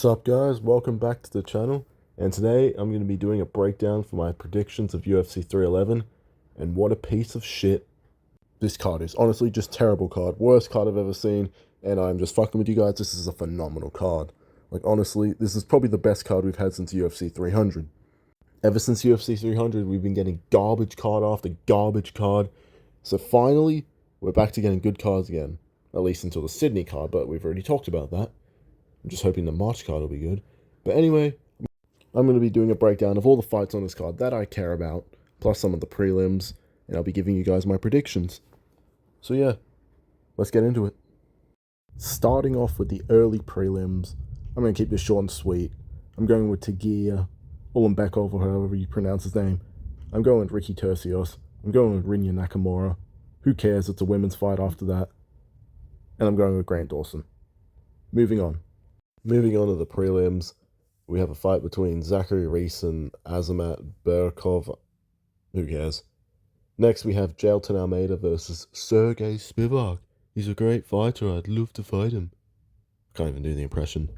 Sup guys, welcome back to the channel, and today I'm going to be doing a breakdown for my predictions of UFC 311, and what a piece of shit this card is. Honestly, just terrible card, worst card I've ever seen, and I'm just fucking with you guys. This is a phenomenal card. Like honestly, this is probably the best card we've had since UFC 300. Ever since UFC 300, we've been getting garbage card after garbage card, so finally, we're back to getting good cards again, at least until the Sydney card, but we've already talked about that. I'm just hoping the March card will be good. But anyway, I'm going to be doing a breakdown of all the fights on this card that I care about, plus some of the prelims, and I'll be giving you guys my predictions. So yeah, let's get into it. Starting off with the early prelims, I'm going to keep this short and sweet. I'm going with Tagia Ulanbekov, or however you pronounce his name. I'm going with Ricky Tercios. I'm going with Rinya Nakamura. Who cares? It's a women's fight after that. And I'm going with Grant Dawson. Moving on to the prelims, we have a fight between Zachary Reese and Azamat Berkov. Who cares? Next, we have Jailton Almeida versus Sergey Spivak. He's a great fighter. I'd love to fight him. Can't even do the impression.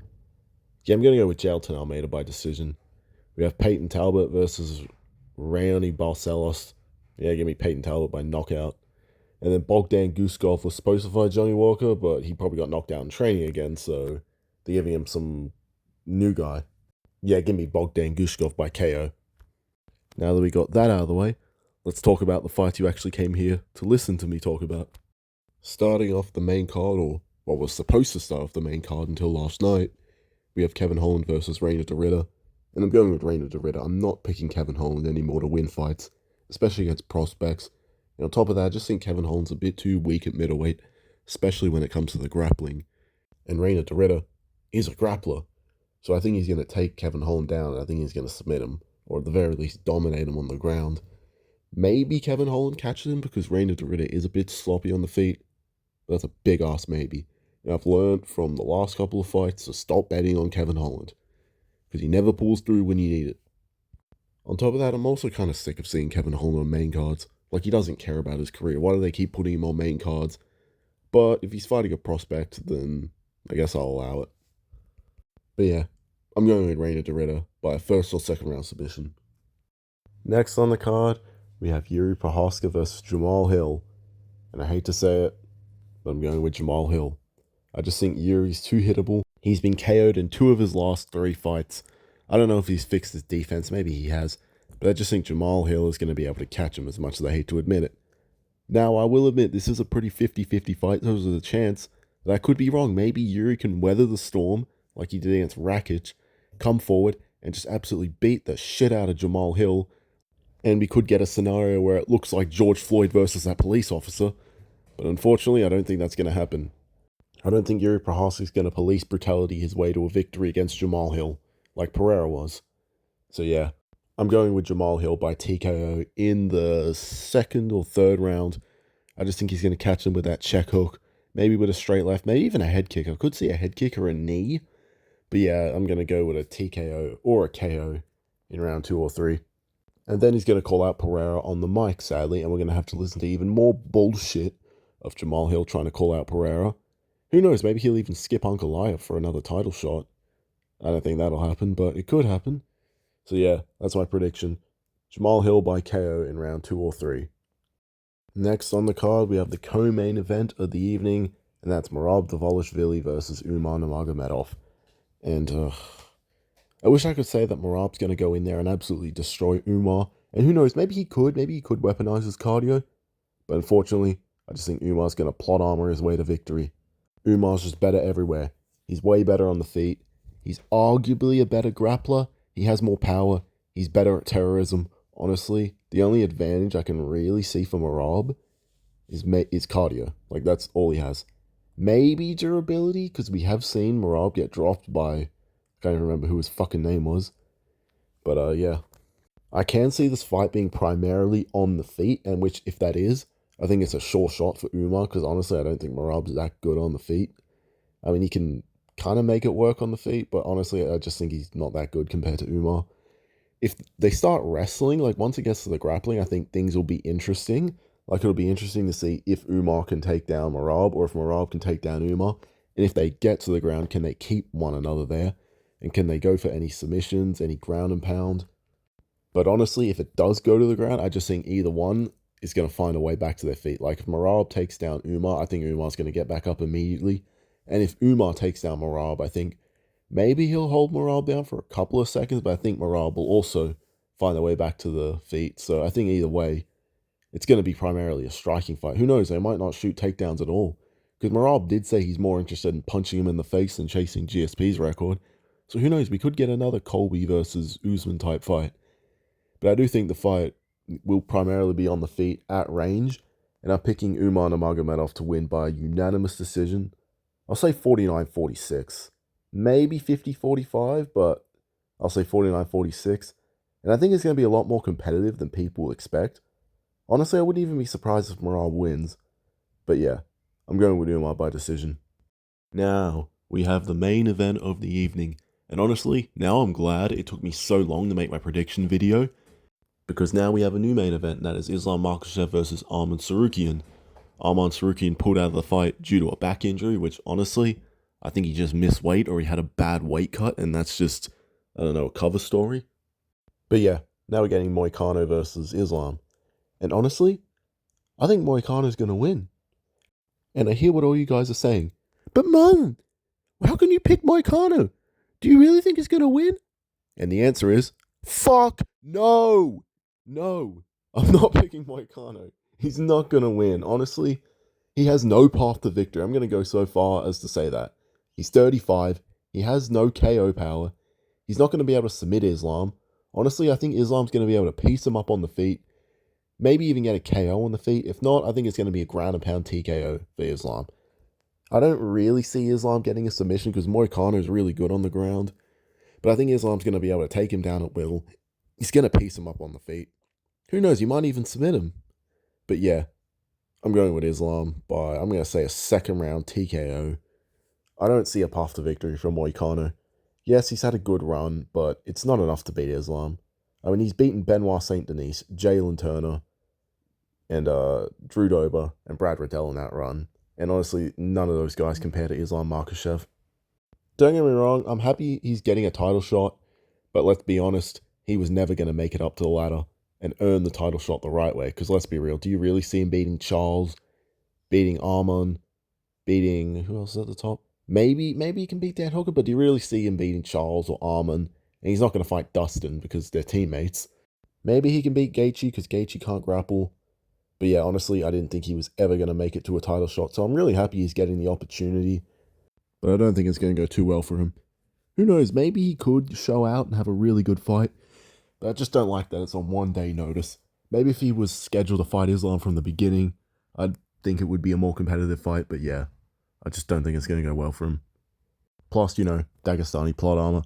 Yeah, I'm going to go with Jailton Almeida by decision. We have Peyton Talbot versus Raoni Barcelos. Yeah, give me Peyton Talbot by knockout. And then Bogdan Guskov was supposed to fight Johnny Walker, but he probably got knocked out in training again, so they're giving him some new guy. Yeah, give me Bogdan Guskov by KO. Now that we got that out of the way, let's talk about the fight you actually came here to listen to me talk about. Starting off the main card, or what was supposed to start off the main card until last night, we have Kevin Holland versus Reina Dorita. And I'm going with Reina Dorita. I'm not picking Kevin Holland anymore to win fights, especially against prospects. And on top of that, I just think Kevin Holland's a bit too weak at middleweight, especially when it comes to the grappling. And Reina Dorita is a grappler. So I think he's going to take Kevin Holland down, and I think he's going to submit him, or at the very least dominate him on the ground. Maybe Kevin Holland catches him because Reina Dorita is a bit sloppy on the feet, but that's a big-ass maybe. And I've learned from the last couple of fights to stop betting on Kevin Holland, because he never pulls through when you need it. On top of that, I'm also kind of sick of seeing Kevin Holland on main cards. Like, he doesn't care about his career. Why do they keep putting him on main cards? But if he's fighting a prospect, then I guess I'll allow it. But yeah, I'm going with Reina Dorita by a first or second round submission. Next on the card, we have Yuri Prochazka versus Jamal Hill. And I hate to say it, but I'm going with Jamal Hill. I just think Yuri's too hittable. He's been KO'd in 2 of his last 3 fights. I don't know if he's fixed his defense, maybe he has, but I just think Jamal Hill is going to be able to catch him, as much as I hate to admit it. Now, I will admit, this is a pretty 50-50 fight, so there's a chance that I could be wrong. Maybe Yuri can weather the storm, like he did against Rakic, come forward, and just absolutely beat the shit out of Jamal Hill, and we could get a scenario where it looks like George Floyd versus that police officer, but unfortunately, I don't think that's going to happen. I don't think Yuri Prochazka is going to police brutality his way to a victory against Jamal Hill, like Pereira was. So yeah, I'm going with Jamal Hill by TKO in the 2nd or 3rd round. I just think he's going to catch him with that check hook, maybe with a straight left, maybe even a head kick. I could see a head kick or a knee. But yeah, I'm going to go with a TKO or a KO in round 2 or 3. And then he's going to call out Pereira on the mic, sadly, and we're going to have to listen to even more bullshit of Jamal Hill trying to call out Pereira. Who knows, maybe he'll even skip Ankalaev for another title shot. I don't think that'll happen, but it could happen. So yeah, that's my prediction. Jamal Hill by KO in round 2 or 3. Next on the card, we have the co-main event of the evening, and that's Merab Dvalishvili versus Umar Nurmagomedov. And I wish I could say that Merab's going to go in there and absolutely destroy Umar. And who knows, maybe he could weaponize his cardio. But unfortunately, I just think Umar's going to plot armor his way to victory. Umar's just better everywhere. He's way better on the feet. He's arguably a better grappler. He has more power. He's better at terrorism. Honestly, the only advantage I can really see for Merab is cardio. Like, that's all he has. Maybe durability, because we have seen Merab get dropped by, I can't even remember who his fucking name was. But yeah. I can see this fight being primarily on the feet, and which, if that is, I think it's a sure shot for Umar, because honestly, I don't think Merab's that good on the feet. I mean, he can kind of make it work on the feet, but honestly, I just think he's not that good compared to Umar. If they start wrestling, like once it gets to the grappling, I think things will be interesting. Like, it'll be interesting to see if Umar can take down Merab, or if Merab can take down Umar. And if they get to the ground, can they keep one another there? And can they go for any submissions, any ground and pound? But honestly, if it does go to the ground, I just think either one is going to find a way back to their feet. Like if Merab takes down Umar, I think Umar's going to get back up immediately. And if Umar takes down Merab, I think maybe he'll hold Merab down for a couple of seconds, but I think Merab will also find their way back to the feet. So I think either way, it's going to be primarily a striking fight. Who knows? They might not shoot takedowns at all. Because Merab did say he's more interested in punching him in the face than chasing GSP's record. So who knows? We could get another Colby versus Usman type fight. But I do think the fight will primarily be on the feet at range. And I'm picking Umar Nurmagomedov to win by unanimous decision. I'll say 49-46. Maybe 50-45, but I'll say 49-46. And I think it's going to be a lot more competitive than people expect. Honestly, I wouldn't even be surprised if Merab wins. But yeah, I'm going with Umar by decision. Now, we have the main event of the evening. And honestly, now I'm glad it took me so long to make my prediction video. Because now we have a new main event, and that is Islam Makhachev versus Arman Tsarukyan. Arman Tsarukyan pulled out of the fight due to a back injury, which honestly, I think he just missed weight or he had a bad weight cut, and that's just, I don't know, a cover story. But yeah, now we're getting Moicano versus Islam. And honestly, I think Moicano's going to win. And I hear what all you guys are saying. But Mum, how can you pick Moicano? Do you really think he's going to win? And the answer is, fuck no. No, I'm not picking Moicano. He's not going to win. Honestly, he has no path to victory. I'm going to go so far as to say that. He's 35. He has no KO power. He's not going to be able to submit Islam. Honestly, I think Islam's going to be able to piece him up on the feet. Maybe even get a KO on the feet. If not, I think it's going to be a ground and pound TKO for Islam. I don't really see Islam getting a submission because Moicano is really good on the ground. But I think Islam's going to be able to take him down at will. He's going to piece him up on the feet. Who knows? He might even submit him. But yeah, I'm going with Islam by, I'm going to say a second round TKO. I don't see a path to victory for Moicano. Yes, he's had a good run, but it's not enough to beat Islam. I mean, he's beaten Benoit St. Denis, Jalen Turner, and Drew Dober, and Brad Riddell in that run. And honestly, none of those guys compare to Islam Makhachev. Don't get me wrong, I'm happy he's getting a title shot, but let's be honest, he was never going to make it up to the ladder and earn the title shot the right way. Because let's be real, do you really see him beating Charles, beating Arman, beating, who else is at the top? Maybe he can beat Dan Hooker, but do you really see him beating Charles or Arman? And he's not going to fight Dustin because they're teammates. Maybe he can beat Gaethje because Gaethje can't grapple. But yeah, honestly, I didn't think he was ever going to make it to a title shot. So I'm really happy he's getting the opportunity. But I don't think it's going to go too well for him. Who knows, maybe he could show out and have a really good fight. But I just don't like that it's on 1 day notice. Maybe if he was scheduled to fight Islam from the beginning, I'd think it would be a more competitive fight. But yeah, I just don't think it's going to go well for him. Plus, you know, Dagestani plot armor.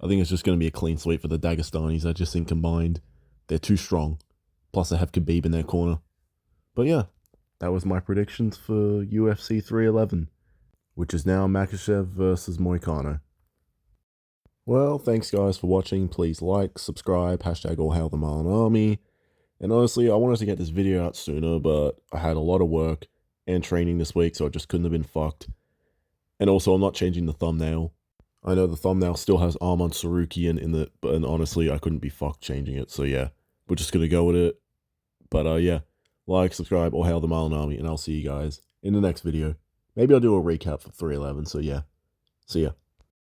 I think it's just going to be a clean sweep for the Dagestanis. I just think combined, they're too strong. Plus, they have Khabib in their corner. But yeah, that was my predictions for UFC 311, which is now Makhachev versus Moicano. Well, thanks guys for watching. Please like, subscribe, hashtag all hail the Marlon Army. And honestly, I wanted to get this video out sooner, but I had a lot of work and training this week, so I just couldn't have been fucked. And also, I'm not changing the thumbnail. I know the thumbnail still has Arman Tsarukyan in it, but honestly, I couldn't be fucked changing it. So yeah, we're just going to go with it. But yeah, like, subscribe, all hail the Marlon Army, and I'll see you guys in the next video. Maybe I'll do a recap for 311, so yeah. See ya.